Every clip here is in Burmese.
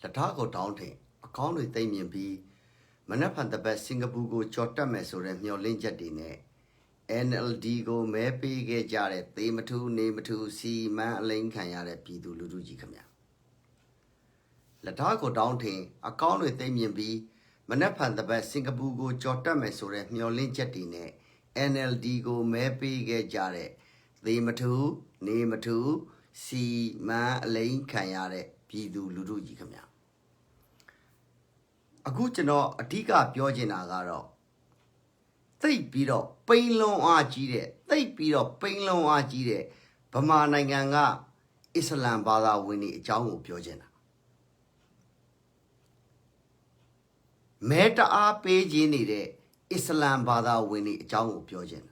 Latago Downting, a county Damian B. Manapan the best Singapore Chotames or Miolinja Dine. NLD go Mepi get Jared, Thematu, Namatu, C. Man Lane Kanyare Pidu Luduji Kamia. Latago Downting, a county Damian B. Manapan the best Singapore Chotames or Miolinja Dine. NLD go Mepi get Jared, Thematu, Namatu, C. Man Lane Kanyare Pidu Luduji Kamia. A good to know a tika piogina garo. They beat up pain long archide, they beat up pain long archide, Pama Nanganga, Islam Bada Winnie Jango Piogena. Meta a page in it, Islam Bada Winnie Jango Piogen.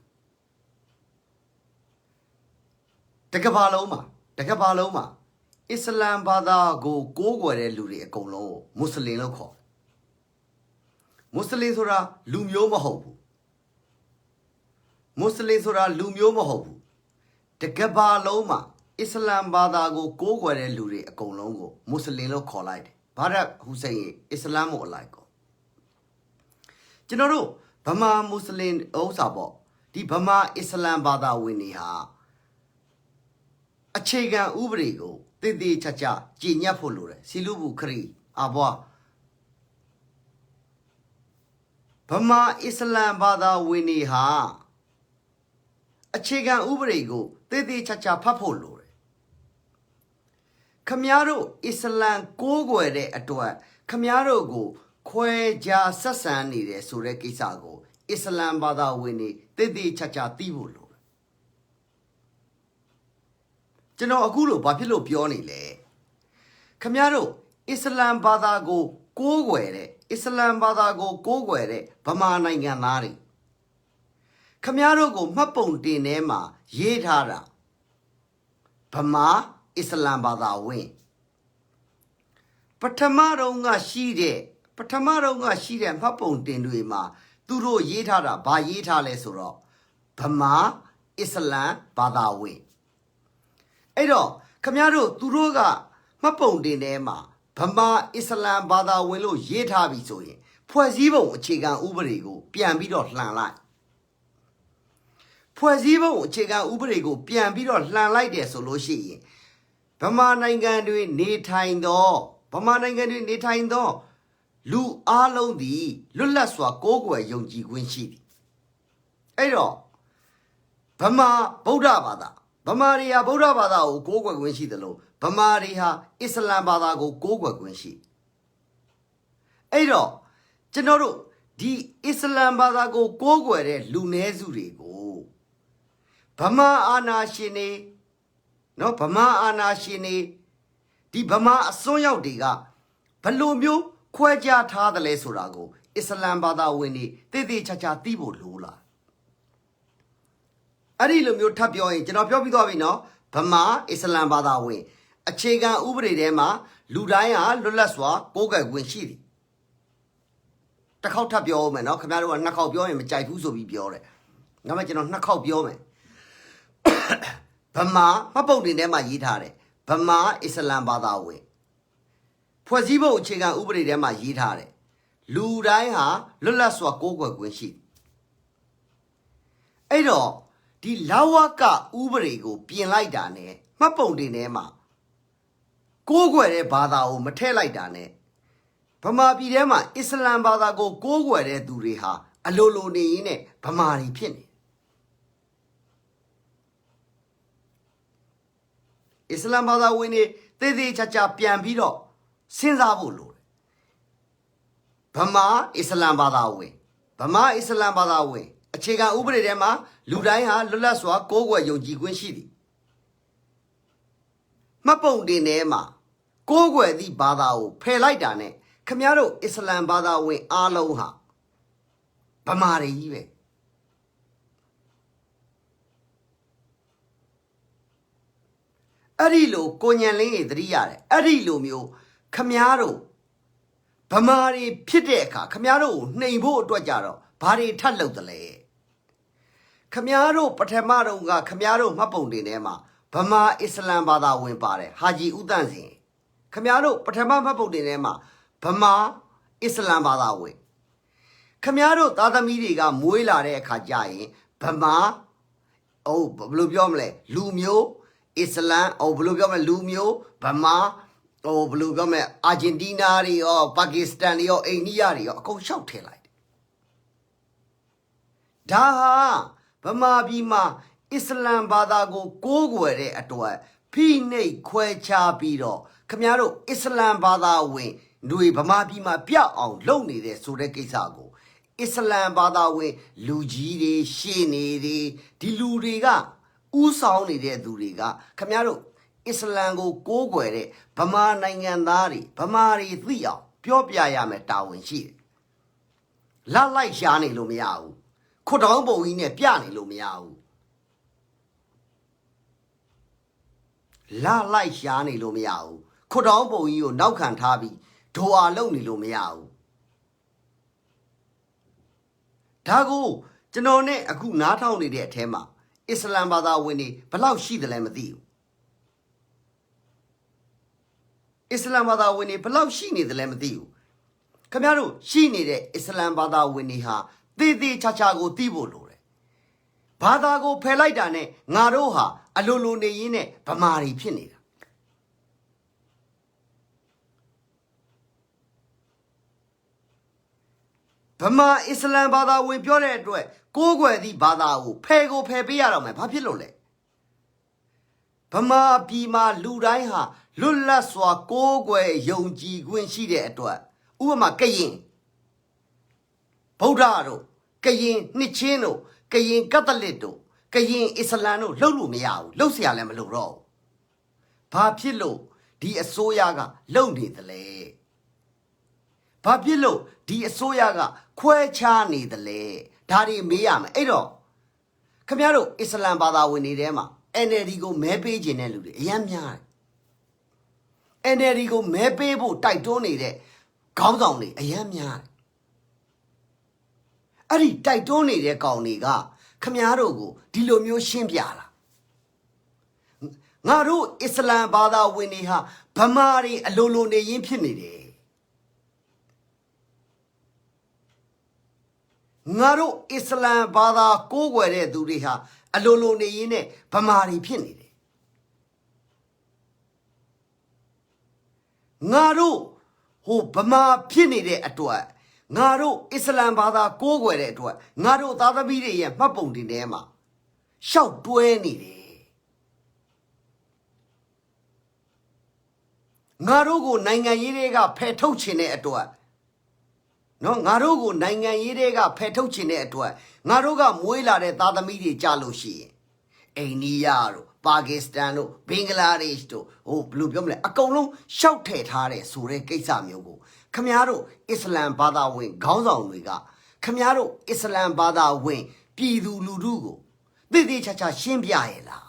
Tekabaloma, Islam Bada go where Luri a colo, Muslim local. Muslims ora lumyo mahobu. Muslims ora lumyo mahobu. Tekaba loma Islam bada go gwere lure a kolongo Muslim lo collide. Bada Hussein Islam or like. General Bama Muslim Osabo. Di Bama Islam bada winnie ha. A chega ubrigo. Didi chacha. Jinya folure. Silubu kri. Abwa. Bama Islam Bada Winnie ha. A chigan ubrigo, Didi Chacha Papolore. Camaro Islam go guere atua, Camaro go, Que ja Sasani de Surekisago, Islam Bada Winnie, Didi Chacha Tibolo. General Agulo Papilo Pioni le. Camaro Islam Bada go guere. Islam Bada go gwere, Bama Nanganari. Camaro go Mapon Nema, Yedara. Bama Islam Bada win. Patamaro nga shide, Mapon Dinuima, Duro Yedara, by Yetale Suro. Bama Islam Bada win. Edo, Camaro Duroga, Mapon Nema. Pama Islam Bada Willow yet habi so ye. Poisibo chigan ubrigo, piambido lan Poisibo chigan ubrigo, piambido lan like their solution. Pama Nangandu ne time do, Pama Nangandu ne time do. Lu alo di, Lulaswa Gogwa Yonji Winshi. Edo Pama Boda Bada, Pamaria Boda Bada o Gogwa Winshi the low. Pamariha Islam Bada go Gwenshi. Edo, General, di Islam Bada go gwere Lunezuri go. Pama ana shine, no Pama ana shine, di Pama Soya diga, Palumio, Quaja Tadale Surago, Islam Bada winnie, Didi Chacha Tibo Lula. Arilumio tapio in Genopio no, Pama Islam Bada win. A chega ubre dema, Ludaya, Lulaswa, Goga Winshidi. The Kauta Biome, no Camaro and Nakau Biome, Jaipuso be Biore. Namajano Nakau Biome. Pama, Mapodi Nema Yitare. Pama is a lambada way. Poisibo chega ubre dema Yitare. Ludaya, Lulaswa, Goga Winshidi. Edo, the Lawaka ubrego, being like dane, Mapodi Nema. Gwere Bada o Matelai Dane. Pama Bidema, Islam Bada go gwere Duriha, a lolo ne, Pamari Pini. Islam Bada winnie, Dede Chacha Piambido, Sinzabulu. Pama Islam Bada way. Pama Islam Bada way. A chega ubre dema, Ludaya, Lulaswa, Gogwa Yoji Gwinshidi. Mapon de Nema. Gogwe the Badao, Pelaidane, Camaro Islam Bada win Aloha. Pamari. Arilo, Conyale, Driare, Arilo mio, Camaro. Pamari Piteca, Camaro, Neighbor Dwajaro, Pari Talo the lay. Camaro, Patamaro, Camaro, Mapon de Nema, Pama Islam Bada win Pare, Haji Udanzi. Kamiaro, Patama Podinema, Pama, Islam Badawe. Kamiaro, Tata Midiga, Muila Kajai, Pama, oh, Blubiomle, Lumio, Islam, oh, Blugame, Lumio, Pama, oh, Blugame, Argentina, or Pakistani, or Eniari, or go shout like. Daha, Pama Bima, Islam Badago, Gogwere at what, Pine, Quecha Bido, Kamiaro, Islam Badawe, Nui Pama Bima, Pia on lonely there, so the Kisago. Islam Badawe, Lugiri, Shini, Diluriga, Usauni de Duriga, Kamiaro, Islam go Gogwere, Pama Nangandari, Pamari Thea, Piopia Yametawin Shi. La like Shani Lumiao, Kodambo in a piani Lumiao. La like Shani Lumiao, Kodambo you now can't have it, Toa lonely Lumiao. Tago, Janone, a good not only their tema, Islam Bada Winnie, Palau she the Lamadi. Islam Bada Winnie, Palau she need the Lamadi. Kamaru, she needed Islam Bada Winnie ha, Didi Chachago Tibo Lore. Badago Pelaidane, Naroha, Alulu Neine, Pamari Pinida. Pama Islam Bada we pure edwe, Gogwe di Bada, Pego Pepiarame, Papilole. Pama Pima Ludaiha, Lula Swa Gogwe Yonji Gwinshi edwa, Uma Kayin. Podaro, Kayin Nichino, Kayin Catalito, Kayin Islano, Lulu Miao, Lucia Lamalo. Papilo, di Asoyaga, Lonely the lay. Papilo, di Asoyaga, Quechani the lay, Daddy Miam, Edo. Kamiaro, Islam Bada Winidema, and Erigo Mepe Genelude, Yamya. And Erigo Mepebo Titoni de, Count only, a Yamya. Ari Titoni de Kauniga, Kamiarogo, Dilomio Shimpiala. Naru Islam Bada Winiha, Pamari, Alolo ne Yimpinide. Naru Islam Bada Gogwere Duriha, Alolo ne Yine, Pamari Pinide. Naru, who Pama Pinide at what? Naru Islam Bada Gogwere at what? Naru Tadabidi, Mapundi Nema. Shout to any. Narugo Nanga Yirega Petochine at what? No, Narugo Nanga Yirega Petochine at what? Naruga Muela de Tadamidi Jalushi. Eniaro, Pakistano, Bangladesh to, oh, Blue Gumle, a column shouted Hare, Sure Kesamugo. Kamiaro, Islam Bada wing, Gauzon Wiga. Kamiaro, Islam Bada wing, Pidu Ludugo. Didi Chacha Shimbiaela.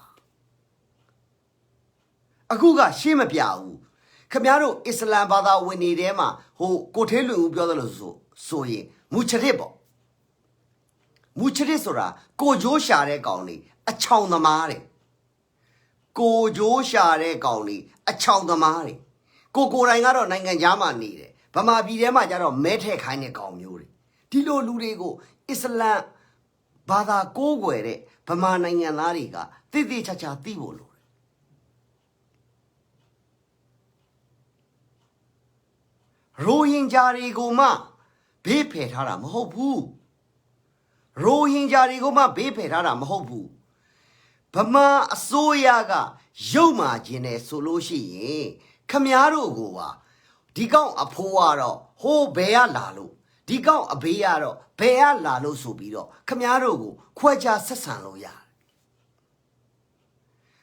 Aguga Shimapiau. Kamiaro, Islam Bada Winidema, who Cotelu Biolozo, Soye, Mucharibo. Mucharisora, Gojo Share Goni, a Chownamari. Gojo Share Goni, a Chownamari. Gogo Rangaro Nanganyama needed, Pama Bidema Jaro Mete Kine Comuri. Tilo Ludego, Islam Bada Gogwere, Pama Nanganariga, Tidi Chacha Tibolo. Rohingya Goma, Bepe Haram Hopu. Rohingya Goma, Bepe Haram Hopu. Pama Soyaga, Yoma Jene Soloshi, Kamiaro Goa, Digao Apoaro, Ho Bea Lalo, Digao Abearo, Bea Lalo Subido, Kamiaro go, Quaja Sasanoya.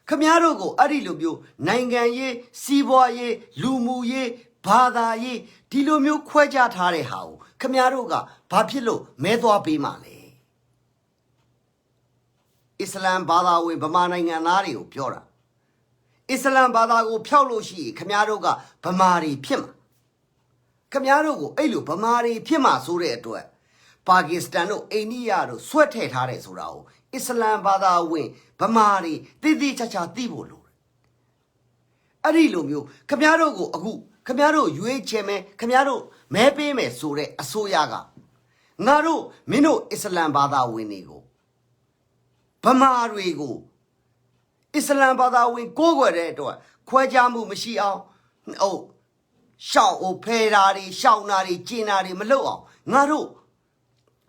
Kamiaro go, Arilubio, Nangaye, Siboye, Lumuye, Bada ye, Dilomio Quaja Tare how, Kamiaroga, Papilo, Medwa Bimale. Islam Bada we Bamaning and Ario, Piora. Islam Bada go Pioloshi, Kamiaroga, Pamari Pima. Kamiarogo, Elu, Pamari Pima Sure to it. Pakistano, Eniaro, Sweated Hare Surao. Islam Bada we, Pamari, Didi Chacha Tibolo. အဲ့ဒီလိုမျိုးခမရတို့ကိုအခုခမရတို့ရွေးချယ်မယ်ခမရတို့မဲပေးမယ်ဆိုတဲ့အစိုးရကငါတို့မင်းတို့အစ္စလမ်ဘာသာဝင်တွေကိုဗမာတွေကိုအစ္စလမ်ဘာသာဝင်ကိုးကွယ်တဲ့အတွက်ခွဲခြားမှုမရှိအောင်ရှောက်ဖယ်တာတွေရှောင်းတာတွေကျင်တာတွေမလုပ်အောင်ငါတို့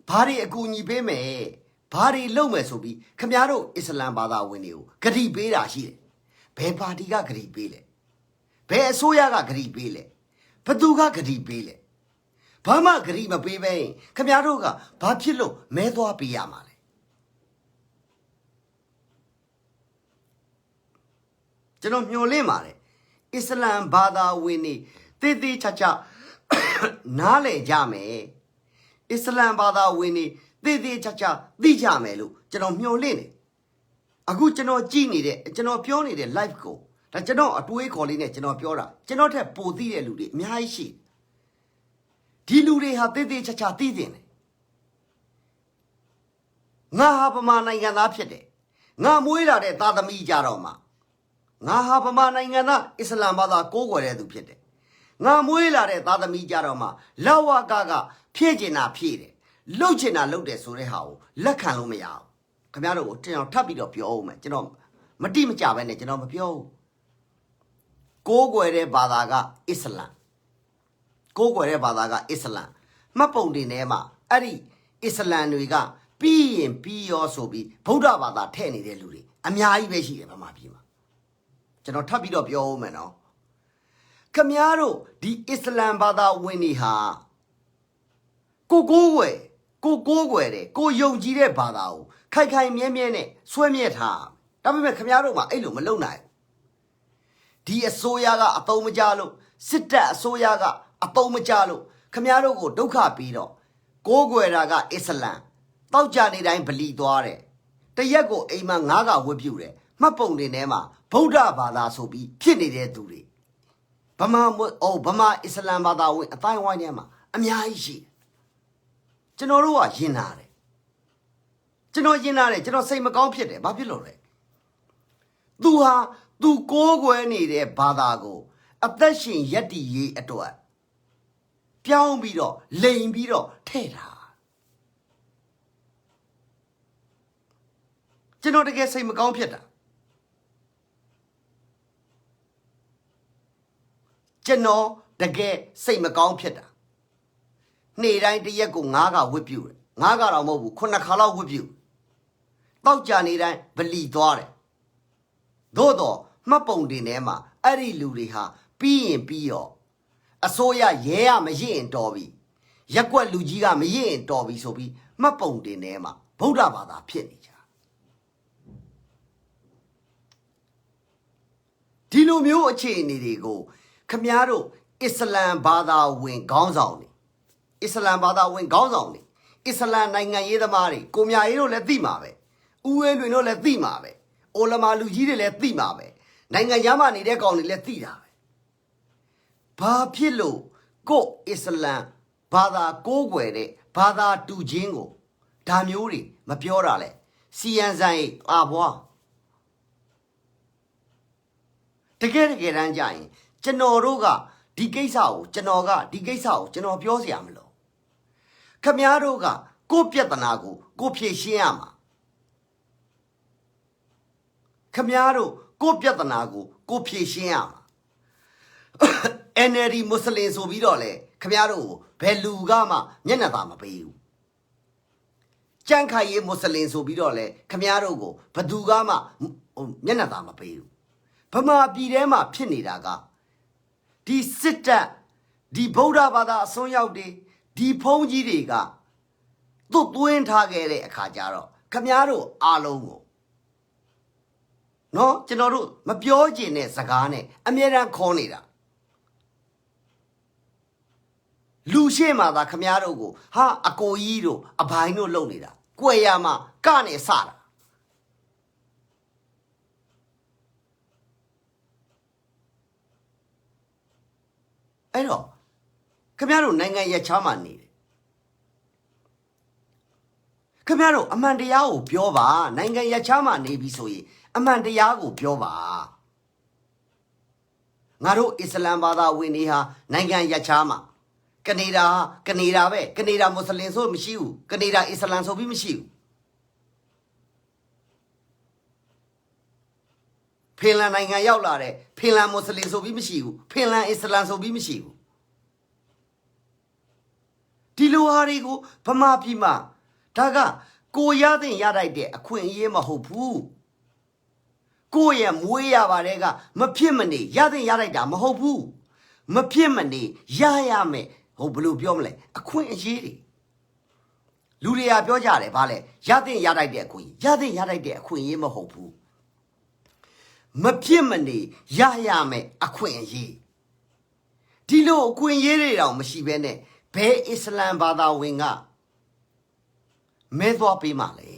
ဘာတွေအကူအညီပေးမယ်ဘာတွေလုပ်မယ်ဆိုပြီးခမရတို့အစ္စလမ်ဘာသာဝင်တွေကိုဂတိပေးတာရှိတယ်ဘယ်ပါတီကဂတိပေးလဲဘယ်အစိုးရကဂတိပေးလဲဘသူကဂတိပေးလဲဘာမှဂတိမပေးဘဲခမရတို့ကဘာဖြစ်လို့မဲသွားပေးရမှာလဲကျွန်တော်မျှော်လင့်ပါတယ်အစ္စလမ်ဘာသာဝင်တွေတေးသေးချာချာနားလည်ကြမယ်အစ္စလမ်ဘာသာဝင်တွေတေးသေးချာချာသိကြမယ်လို့ကျွန်တော်မျှော်လင့်တယ်အခုကျွန်တော်ကြည့်နေတဲ့ကျွန်တော်ပြောနေတဲ့ live ကိုဒါကျွန်တော်အတွေးခေါ်လေးနဲ့ကျွန်တော်ပြောတာကျွန်တော်ထက်ပိုသိတဲ့လူတွေအများကြီးရှိဒီလူတွေဟာတေးသေးချာချာသိတင်တယ်ငါဟာဗမာနိုင်ငံသားဖြစ်တယ်ငါမွေးလာတဲ့သားသမီးကြတော့မှငါဟာဗမာနိုင်ငံသားအစ္စလမ်ဘာသာကိုးကွယ်တဲ့သူဖြစ်တယ်ငါမွေးလာတဲ့သားသမီးကြတော့မှလောက်ဝကဖြည့်ကျင်တာဖြည့်တယ်လှုပ်ချင်တာလှုပ်တယ်ဆိုတဲ့ဟာကိုလက်ခံလို့မရဘူးခင်ဗျားတို့ကိုတင်အောင်ထပ်ပြီးတော့ပြောအောင်မယ်ကျွန်တော်မတိမကြပဲနဲ့ကျွန်တော်မပြောဘူးကိုးကွယ်တဲ့ဘာသာကအစ္စလမ်ကိုးကွယ်တဲ့ဘာသာကအစ္စလမ်မှတ်ပုံတင်ထဲမှာအဲ့ဒီအစ္စလမ်တွေကပြီးရင်ပြီးရောဆိုပြီးဗုဒ္ဓဘာသာထည့်နေတဲ့လူတွေအများကြီးပဲရှိတယ်ဗမာပြည်မှာကျွန်တော်ထပ်ပြီးတော့ပြောအောင်မယ်နော်ခမည်းတော်ဒီအစ္စလမ်ဘာသာဝင်တွေဟာကိုကိုးကွယ်တယ်ကိုယုံကြည်တဲ့ဘာသာကိုခိုင်ခိုင်မြဲမြဲနဲ့ဆွဲမြဲထားဒါပေမဲ့ခမည်းတော်မှာအဲ့လိုမလုပ်နိုင်ဒီအစိုးရကအသုံးမကျလို့စစ်တပ်အစိုးရကအသုံးမကျလို့ခမည်းတော်ကိုဒုက္ခပြီးတော့ကိုးကွယ်တာကအစ္စလမ်တောက်ကြနေတိုင်းဗလီသွားတယ်တရက်ကိုအိမ်မှာငါးကဝတ်ပြုတယ်မှတ်ပုံတင်ထဲမှာဗုဒ္ဓဘာသာဆိုပြီးဖြစ်နေတဲ့သူတွေဗမာအစ္စလမ်ဘာသာဝင်အတိုင်းဝိုင်းထဲမှာအများကြီးရှိကျွန်တော်တို့ကယဉ်နာတယ်ကျွန်တော်စိတ်မကောင်းဖြစ်တယ်ဘာဖြစ်လို့လဲသူကိုးကွယ်နေတဲ့ဘာသာကိုအသက်ရှင်ယက်တည်ရေးအတွက်ပြောင်းပြီးတော့လိန်ပြီးတော့ထဲ့တာကျွန်တော်တကယ်စိတ်မကောင်းဖြစ်တာကျွန်တော်တကယ်စိတ်မကောင်းဖြစ်တာနေ့တိုင်းတရက်ကိုငါးကဝတ်ပြုတယ်ငါးကတော့မဟုတ်ဘူး9ခါလောက်ဝတ်ပြုတောက်ကြနေတိုင်းဗလီသွားတယ်သို့တော့မှတ်ပုံတင်ထဲမှာအဲ့ဒီလူတွေဟာပြီးရင်ပြီးရောအစိုးရရဲရမရင်တော်ပြီရက်ကွက်လူကြီးကမရင်တော်ပြီဆိုပြီးမှတ်ပုံတင်ထဲမှာဗုဒ္ဓဘာသာဖြစ်နေကြဒီလိုမျိုးအခြေအနေတွေကိုခမည်းတော်အစ္စလမ်ဘာသာဝင်ခေါင်းဆောင်တွေအစ္စလမ်ဘာသာဝင်ခေါင်းဆောင်တွေအစ္စလမ်နိုင်ငံရေးသမားတွေကိုမြရေးတို့လည်းသိမှာပဲဦးဝဲလွင်တို့လည်းသိမှာပဲအိုလမာလူကြီးတွေလည်းသိမှာပဲနိုင်ငံသားမှနေတဲ့ကောင်တွေလည်းသိတာပဲဘာဖြစ်လို့ကိုအစ္စလမ်ဘာသာကိုးကွယ်တဲ့ဘာသာတူချင်းကိုဒါမျိုးတွေမပြောတာလဲစီယန်ဆိုင်အာဘွားတကယ်တမ်းကြရင်ကျွန်တော်တို့ကဒီကိစ္စကိုကျွန်တော်ပြောစရာမလိုခမည်းတော်ကကိုပြဿနာကိုဖြေရှင်းရမှာခမည်းတော်ကိုပြဿနာကိုဖြေရှင်းရမှာ NLD မွတ်စလင်ဆိုပြီးတော့လေခမည်းတော်ကိုဘယ်လူကမှမျက်နှာသာမပေးဘူးကြန့်ခိုင်ရေးမွတ်စလင်ဆိုပြီးတော့လေခမည်းတော်ကိုဘသူကမှမျက်နှာသာမပေးဘူးဗမာပြည်ထဲမှာဖြစ်နေတာကဒီစစ်တပ်ဒီဗုဒ္ဓဘာသာအစွန်းရောက်တွေဒီဖုံးကြီးတွေကသူ့သွင်းထားခဲ့တဲ့အခါကျတော့ခမည်းတော်အားလုံးကိုနော်ကျွန်တော်တို့မပြောကျင်တဲ့စကားနဲ့အမြဲတမ်းခေါ်နေတာလူရှေ့မှာသာခမည်းတော်ကိုဟာအကိုကြီးတို့အဘိုင်းတို့လုံနေတာကြွယ်ရမှာကနေစတာအဲ့တော့ခမည်းတော်နိုင်ငံရချားမှနေတယ်ခမည်းတော်အမှန်တရားကိုပြောပါနိုင်ငံရချားမှနေပြီဆိုရင်အမှန်တရားကိုပြောပါ ငါတို့အစ္စလမ်ဘာသာဝင်တွေဟာနိုင်ငံရပ်ခြားမှာကနေဒါပဲကနေဒါမွတ်စလင်ဆိုမရှိဘူးကနေဒါအစ္စလမ်ဆိုပြီးမရှိဘူးဖင်လန်နိုင်ငံရောက်လာတဲ့ဖင်လန်မွတ်စလင်ဆိုပြီးမရှိဘူးဖင်လန်အစ္စလမ်ဆိုပြီးမရှိဘူးဒီလိုဟာတွေကိုဗမာပြည်မှာဒါကကိုရတဲ့ရလိုက်တဲ့အခွင့်အရေးမဟုတ်ဘူးကိုရဲ့မွေးရပါတယ်ကမဖြစ်မနေရတဲ့ရလိုက်တာမဟုတ်ဘူးမဖြစ်မနေရရမယ်ဟိုဘယ်လိုပြောမလဲအခွင့်အရေးတွေလူတွေကပြောကြတယ်ဗာလဲရတဲ့ရလိုက်တဲ့အခွင့်ရတဲ့ရလိုက်တဲ့အခွင့်အရေးမဟုတ်ဘူးမဖြစ်မနေရရမယ်အခွင့်အရေးဒီလိုအခွင့်အရေးတွေတောင်မရှိဘဲနဲ့ဘယ်အစ္စလမ်ဘာသာဝင်ကမဲသွားပေးမှလဲ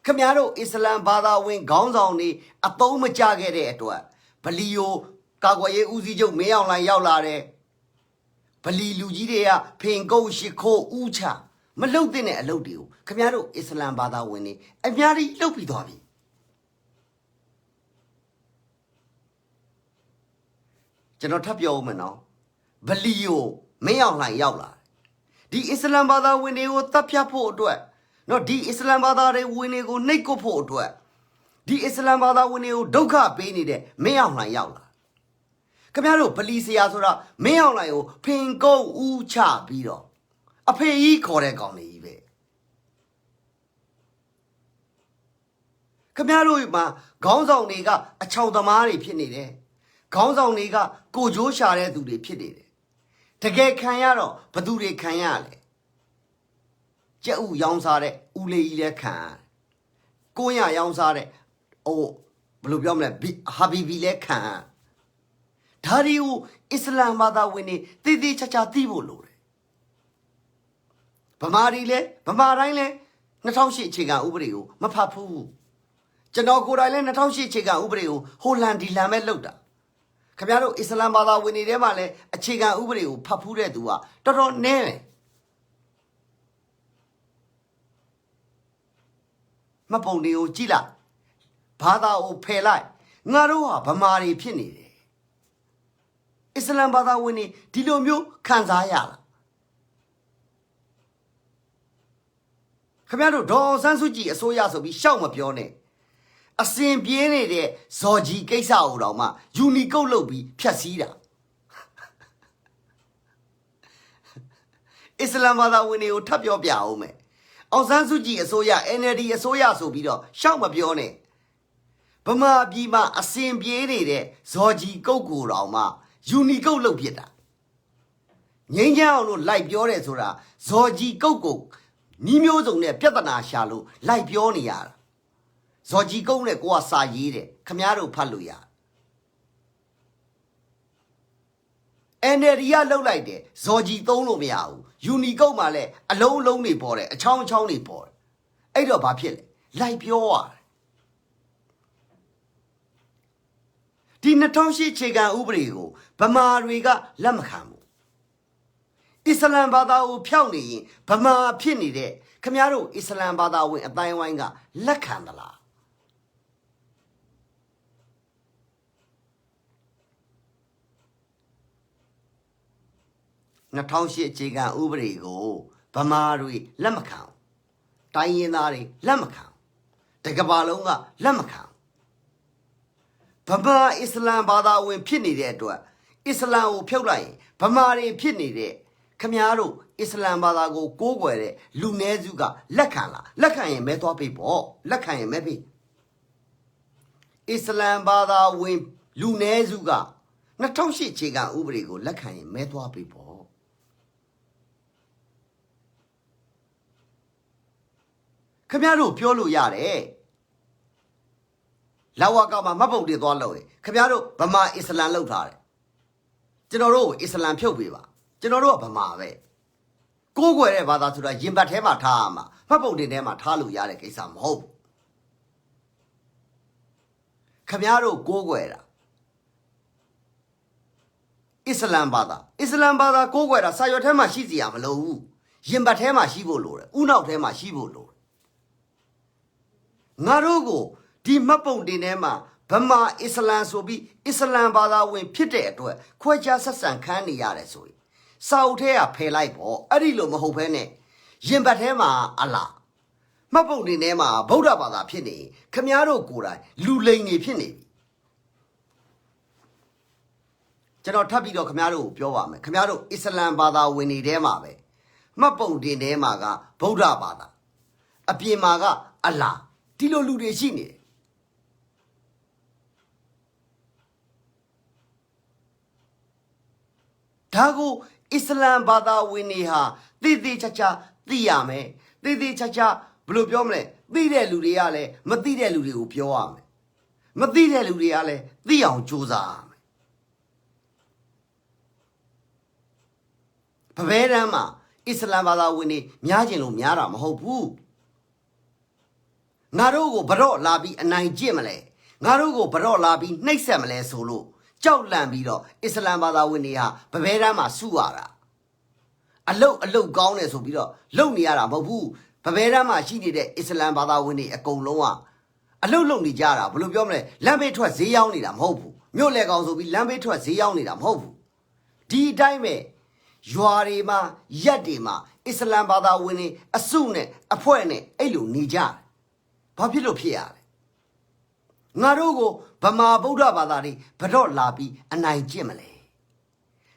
ခမရတို့အစ္စလမ်ဘာသာဝင်ခေါင်းဆောင်တွေအသုံးမကျခဲ့တဲ့အတွက်ဗလီယိုကာကွယ်ရေးဦးစီးချုပ်မင်းအောင်လှိုင်ရောက်လာတယ်ဗလီလူကြီးတွေကဖင်ကုတ်ရှိခိုးဦးချမလှုပ်တဲ့အလုပ်တွေကိုခမရတို့အစ္စလမ်ဘာသာဝင်တွေအများကြီးလှုပ်ပြီးသွားပြီကျွန်တော်ထပ်ပြောဦးမယ်နော်ဗလီယိုမင်းအောင်လှိုင်ရောက်လာဒီအစ္စလမ်ဘာသာဝင်တွေကိုတပ်ဖြတ်ဖို့အတွက်နော်ဒီအစ္စလမ်ဘာသာတွေဝင်တွေကိုနှိပ်ကွပ်ဖို့အတွက်ဒီအစ္စလမ်ဘာသာဝင်တွေကိုဒုက္ခပေးနေတဲ့မင်းအောင်လှိုင်ရောက်လာခင်ဗျားတို့ဗလီဆရာဆိုတာမင်းအောင်လှိုင်ကိုဖင်ကုတ်ဦးချပြီးတော့အဖေကြီးခေါ်တဲ့ကောင်လေးကြီးပဲခင်ဗျားတို့မှာခေါင်းဆောင်တွေကအချောင်သမားတွေဖြစ်နေတယ်ခေါင်းဆောင်တွေကကိုကြိုးရှာတဲ့သူတွေဖြစ်နေတယ်တကယ်ခံရတော့ဘသူတွေခံရလဲကြက်ဥရောင်းစားတဲ့ဦးလေးကြီးလည်းခံရတယ်ကိုရရောင်းစားတဲ့ဟိုဘယ်လိုပြောမလဲဟာဘီဘီလည်းခံရဒါတွေကိုအစ္စလမ်ဘာသာဝင်တွေတည်တည်ချာချာသိဖို့လိုတယ်ဗမာတိုင်းလဲ2008အခြေခံဥပဒေကိုမဖတ်ဘူးကျွန်တော်ကိုယ်တိုင်လဲ2008အခြေခံဥပဒေကိုဟိုလန်ဒီလန်ပဲလုပ်တာခင်ဗျားတို့အစ္စလမ်ဘာသာဝင်တွေထဲမှာလဲအခြေခံဥပဒေကိုဖတ်ဖူးတဲ့သူကတော်တော်နည်းတယ်မပုံတွေကိုကြည့်လိုက်ဘာသာကိုဖယ်လိုက်ငါတို့ဟာဗမာတွေဖြစ်နေတယ်အစ္စလမ်ဘာသာဝင်တွေဒီလိုမျိုးခံစားရလားခင်ဗျားတို့ဒေါ်ဆန်းစုကြည်အစိုးရဆိုပြီးရှောက်မပြောနဲ့အစင်ပြေးနေတဲ့ဇော်ကြီးကိစ္စကိုတော့မှယူနီကုတ်လုပ်ပြီးဖြတ်စည်းတာအစ္စလမ်ဘာသာဝင်တွေကိုထပ်ပြောပြအောင်မယ်အောင်ဆန်းစုကြည်အစိုးရ NLD အစိုးရဆိုပြီးတော့ရှောက်မပြောနဲ့ဗမာပြည်မှာအစင်ပြေးနေတဲ့ဇော်ကြီးကုတ်ကိုတော့မှယူနီကုတ်လုပ်ဖြစ်တာငိမ့်ချအောင်လို့လိုက်ပြောတယ်ဆိုတာဇော်ကြီးကုတ်ကိုနီးမျိုးစုံနဲ့ပြဿနာရှာလို့လိုက်ပြောနေရတာဇော်ကြီးကုတ်နဲ့ကိုကစာရေးတယ်ခမားတို့ဖတ်လို့ရ NLD ကလှုပ်လိုက်တယ်ဇော်ကြီးသုံးလို့မရဘူးယူနီကုတ်မှာလည်းအလုံးလုံးတွေပေါ်တယ်အချောင်းတွေပေါ်တယ်အဲ့တော့ဘာဖြစ်လဲလိုက်ပြောရတယ်ဒီ2008အခြေခံဥပဒေကိုဗမာတွေကလက်မခံဘူးအစ္စလမ်ဘာသာကိုဖျောက်နေရင်ဗမာဖြစ်နေတဲ့ခမားတို့အစ္စလမ်ဘာသာဝင်အတိုင်းဝိုင်းကလက်ခံသလား2008အခြေခံဥပဒေကိုဗမာတွေလက်မခံတိုင်းရင်းသားတွေလက်မခံတကဘာလုံးကလက်မခံဗမာအစ္စလမ်ဘာသာဝင်ဖြစ်နေတဲ့အတွက်အစ္စလမ်ကိုဖြုတ်လိုက်ရင်ဗမာတွေဖြစ်နေတဲ့ခမားတို့အစ္စလမ်ဘာသာကိုကိုးကွယ်တဲ့လူနည်းစုကလက်ခံလားလက်ခံရင်မဲသွားပေးပေါ့လက်ခံရင်မဲပေးအစ္စလမ်ဘာသာဝင်လူနည်းစုက2008အခြေခံဥပဒေကိုလက်ခံရင်မဲသွားပေးပေါ့ခင်ဗျားတို့ပြောလို့ရတယ်လာဝကမှာမတ်ပုတ်တွေသွားလို့ခင်ဗျားတို့ဗမာအစ္စလမ်လောက်ထားတယ်ကျွန်တော်တို့အစ္စလမ်ဖြုတ်ပေးပါကျွန်တော်တို့ကဗမာပဲကိုးကွယ်တဲ့ဘာသာဆိုတာရင်ဘတ်ထဲမှာထားရမှာမတ်ပုတ်တွေထဲမှာထားလို့ရတဲ့ကိစ္စမဟုတ်ဘူးခင်ဗျားတို့ကိုးကွယ်တာအစ္စလမ်ဘာသာကိုးကွယ်တာစာရွက်ထဲမှာရှိစီရမလို့ဘူးရင်ဘတ်ထဲမှာရှိဖို့လိုတယ်ဥနောက်ထဲမှာရှိဖို့လိုတယ် Narogo, di Mapon dinema, Bama Islam sobi, Islam bada win pite atwe, Quaja Sasan Kani Yaresui. Sautea pay like or Arilo Mahopene, Yimbatema Allah. Mapon dinema, Boda bada pini, Camiaro Gura, Lulani pini. General Tabido Camaro, Piovame, Camaro Islam bada winnie demabe. Mapon dinemaga, Boda bada. Apiemaga, Allah. Tilo lude shine. Dago Islam bada winiha, Didi chacha, Diame, Didi chacha, Blue Biomle, Dide ludiale, Matide ludi upioame. Matide ludiale, Dion Juza. Paverama, Islam bada winnie, Miajin Miara, Mahopu. Narogo baro labi anai jimale. Narogo baro labi naisamale solo. Chow lambido, Islam bada winia, Paverama suara. A low gown as obido, low niara babu, Paverama she did Islam bada winnie a goloa. A low lonely jara, Blubiomle, Lambe to a zeonidam hopu. Mulegos will be Lambe to a zeonidam hopu. D dime, Yuarima, Yadima, Islam bada winnie, a sune, a poene, elu nija. Popular Piale. Narogo, Bama Buddha Badari, Pador Labi, and I Jimale.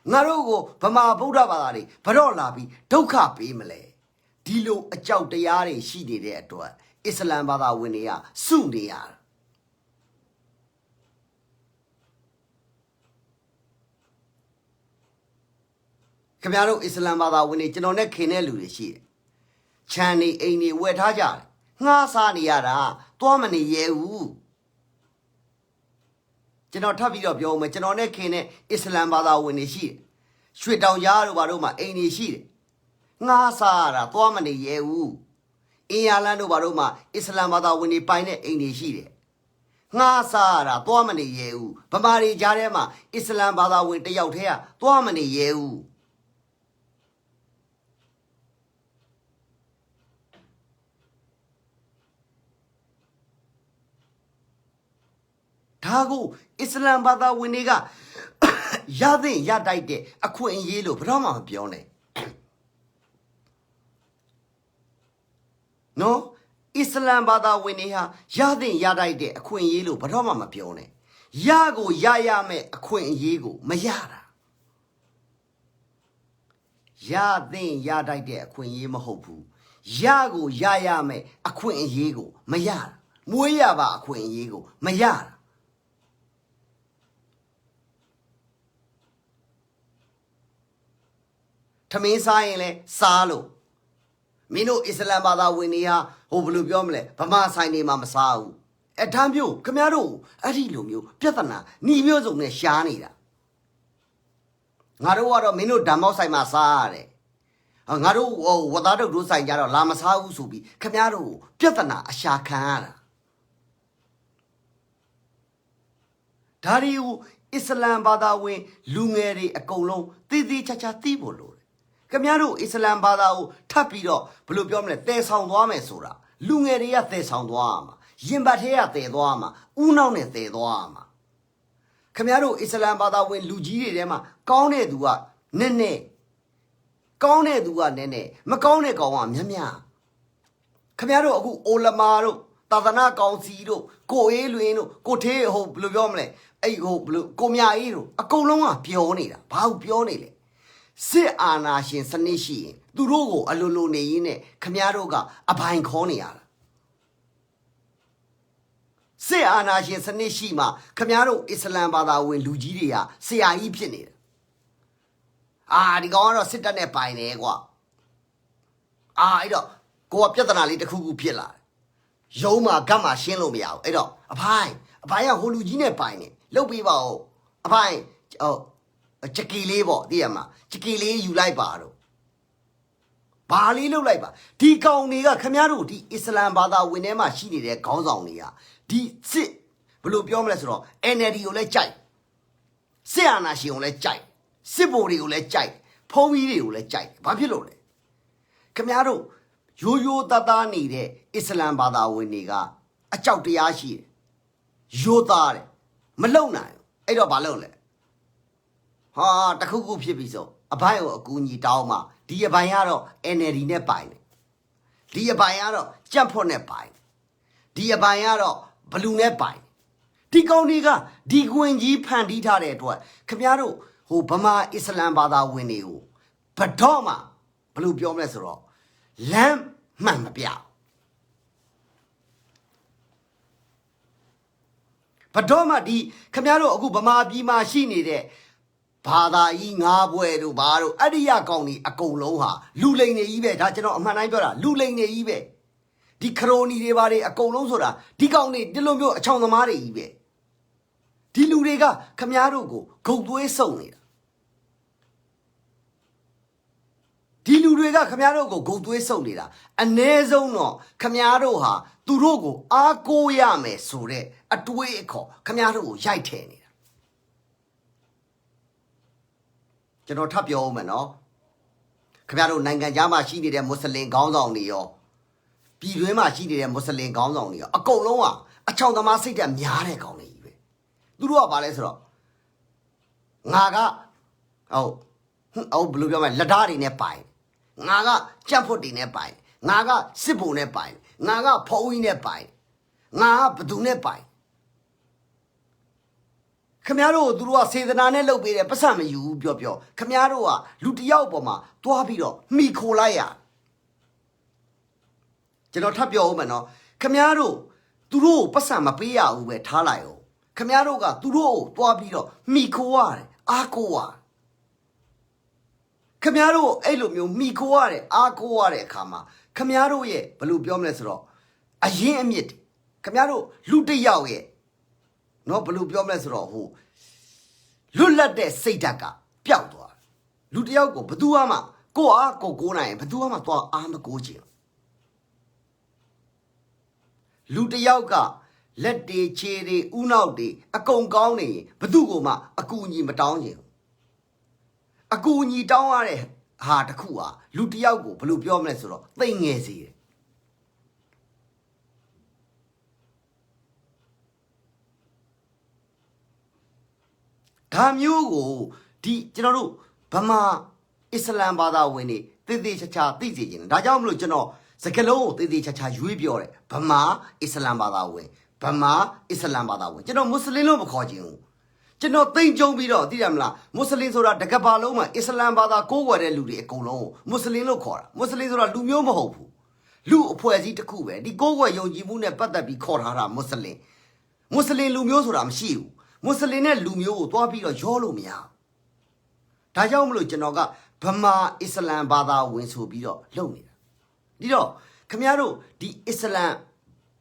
Narogo, Bama Buddha Badari, Pador Labi, Doka Bimale. Dilo a chow de yare, she did it to her. Islam Bada Winia, soon they are. Camaro Islam Bada Winnie, Janone Kenelu, she. Chani, Aini, Wet Hajar. Nasani yara, Tomani yew. General Tabi of Yom, Janone Kene, Islam bada winnie she. Sweet down Yaru Baroma, Aini she. Nasara, Tomani yew. Ialano Baroma, Islam bada winnie pine, Aini she. Nasara, Tomani yew. Pamari Jarema, Islam bada winnie out here, Tomani yew. Tago, Islam bada winiga Yadin Yadaide, a queen yellow, Brahma Bione. No, Islam bada winiha, Yadin Yadaide, a queen yellow, Brahma Bione. Yago Yayame, a queen yego, Mayara. Yadin Yadaide, a queen yemahopu. Yago Yayame, a queen yego, Mayara. Muyaba, a queen yego, Mayara. Tamisai Salo. Mino Islam bada winia, Hoblu Biomle, Pama Sani Mamasau. A Tambu, Camaro, Arilumu, Piatana, Nivio ne Shanida. Naruaro Mino Damosai Masare. A Naru, without a Rusai Yaro, Lamasau Subi, Camaro, Piatana, a Shakara. Tariu Islam bada win, Lungeri, a colon, Didi Chacha Tibolo. Camaro Islam badao, Tapido, Blue Biomle, Te Sound Wame Sura, Lungeria Te Sound Wama, Yimbatea Te Dwama, Unone Te Dwama. Camaro Islam bada win Lugi Dema, Kone Dua, Nene, Kone Dua Nene, Macone Gawam, Yamia. Camaro Olamaro, Tadana Councilo, Coeluino, Cote Ho Blue Biomle, A Ho Blue, Comiairo, a Coloma, Pionida, Pau Pionile. Se ana shin sanishi, Durogo, a lulu neine, Camiaroga, a pine cornial. Se ana shin sanishima, Camiaro Islam bada win Lugiria, se a ipinid. Ah, the goner sit on a pine egua. Ah, I don't go up Yatanali the Kugu Pilla. Yoma Gamma Shinlo meow, edo, a pine, a pine Holugine pine, Lopivo, a pine, oh. A chicky labor, dear ma, chicky lay you like baro. Bali look like ba. Di kong niga Camaro, di Islam bada winema she did a consonia. Di sit, blue biomless ro, energy you let chai. Seana she on let chai. Sibori you let chai. Povi you let chai. Papilone. Camaro, you tata need Islam bada winiga. အကြောက်တရားရှိတယ်ရိုးသားတယ်မလုံနိုင်အဲ့တော့ဘာလုပ်လဲဟာတခုခုဖြစ်ပြီဆိုအဘိုင်းကိုအကူအညီတောင်းမှဒီအဘိုင်းကတော့ NLD နဲ့ပိုင်တယ်ဒီအဘိုင်းကတော့ကြက်ဖွတ်နဲ့ပိုင်ဒီအဘိုင်းကတော့ဘလူနဲ့ပိုင်ဒီကောင်တွေကဒီကွင်ကြီးဖန်တီးထားတဲ့အတွက်ခင်ဗျားတို့ဟိုဗမာအစ္စလမ်ဘာသာဝင်တွေကိုဘတော့မှဘလူပြောမလဲဆိုတော့လမ်းမှန်မပြဘတော့မှဒီခင်ဗျားတို့အခုဗမာပြည်မှာရှိနေတဲ့ဘာသာကြီးငါးဘွယ်တို့ဘာတို့အရိယကောင်တွေအကုန်လုံးဟာလူလိန်နေကြီးပဲဒါကျွန်တော်အမှန်တိုင်းပြောတာလူလိန်နေကြီးပဲဒီခရိုနီတွေဘာတွေအကုန်လုံးဆိုတာဒီကောင်တွေဒီလိုမျိုးအချောင်သမားတွေကြီးပဲဒီလူတွေကခမားတို့ကိုဂုတ်သွေးစုံနေတာဒီလူတွေကခမားတို့ကိုဂုတ်သွေးစုံနေတာအ ਨੇ ဆုံးတော့ခမားတို့ဟာသူတို့ကိုအားကိုးရမယ်ဆိုတဲ့အတွေးအခေါ်ခမားတို့ကိုရိုက်ထည့်နေတာကျွန်တော်ထပ်ပြောဦးမယ်နော်ခမားတို့နိုင်ငံခြားမှာရှိနေတဲ့မွတ်စလင်ခေါင်းဆောင်တွေရောပြည်တွင်းမှာရှိနေတဲ့မွတ်စလင်ခေါင်းဆောင်တွေရောအကုန်လုံးကအချောင်သမားစိတ်ဓာတ်များတဲ့ကောင်တွေကြီးပဲသူတို့ကဘာလဲဆိုတော့ငါကဟုတ်ဘယ်လိုပြောမလဲလက်ဓာတ်တွေနဲ့ပိုင်ငါကကြက်ဖွတ်တွေနဲ့ပိုင်ငါကစစ်ဘုံနဲ့ပိုင်ငါကဖုံးကြီးနဲ့ပိုင်ငါကဘသူနဲ့ပိုင်ခမည်းတော်တို့ကစေတနာနဲ့လုပ်ပေးတယ်ပတ်စံမယူဘူးပြောခမည်းတော်ကလူတယောက်ပေါ်မှာတွားပြီးတော့မိခိုလိုက်ရကျွန်တော်ထပ်ပြောဦးမယ်နော်ခမည်းတော်သူတို့ပတ်စံမပေးရဘူးပဲထားလိုက်အောင်ခမည်းတော်ကသူတို့ကိုတွားပြီးတော့မိခိုရတယ်အားကိုးရခမည်းတော်အဲ့လိုမျိုးမိခိုရတယ်အားကိုးရတဲ့အခါမှာခမည်းတော်ရဲ့ဘယ်လိုပြောမလဲဆိုတော့အရင်အမြစ်ခမည်းတော်လူတယောက်ရဲ့နော်ဘယ်လိုပြောမလဲဆိုတော့ဟိုလွတ်လပ်တဲ့စိတ်ဓာတ်ကပျောက်သွားလူတယောက်ကိုဘသူမှကိုအားကိုနိုင်ဘသူမှသွားအားမကိုချင်လူတယောက်ကလက်တွေခြေတွေဥနောက်တွေအကုန်ကောင်းနေရင်ဘသူကိုမှအကူအညီမတောင်းချင်အကူအညီတောင်းရတဲ့ဟာတခုဟာလူတယောက်ကိုဘယ်လိုပြောမလဲဆိုတော့သိငယ်စေတယ်ဒါမျိုးကိုဒီကျွန်တော်တို့ဗမာအစ္စလမ်ဘာသာဝင်တွေတည်တည်ချာချာသိစေချင်တယ်ဒါကြောင့်မလို့ကျွန်တော်စကလုံးကိုတည်တည်ချာချာရွေးပြောတယ်ဗမာအစ္စလမ်ဘာသာဝင်ဗမာအစ္စလမ်ဘာသာဝင်ကျွန်တော်မွတ်စလင်လို့မခေါ်ချင်ဘူးကျွန်တော်သိမ့်ကြုံပြီးတော့သိတယ်မလားမွတ်စလင်ဆိုတာတကဘာလုံးမှာအစ္စလမ်ဘာသာကိုးကွယ်တဲ့လူတွေအကုန်လုံးမွတ်စလင်လို့ခေါ်တာမွတ်စလင်ဆိုတာလူမျိုးမဟုတ်ဘူးလူအဖွဲ့အစည်းတစ်ခုပဲဒီကိုးကွယ်ယုံကြည်မှုနဲ့ပတ်သက်ပြီးခေါ်ထားတာမွတ်စလင်လူမျိုးဆိုတာမရှိဘူးမွတ်စလင်နဲ့လူမျိုးကိုတွားပြီးတော့ရောလို့မရဒါကြောင့်မလို့ကျွန်တော်ကဗမာအစ္စလမ်ဘာသာဝင်ဆိုပြီးတော့လုပ်နေတာဒီတော့ခမရတို့ဒီအစ္စလမ်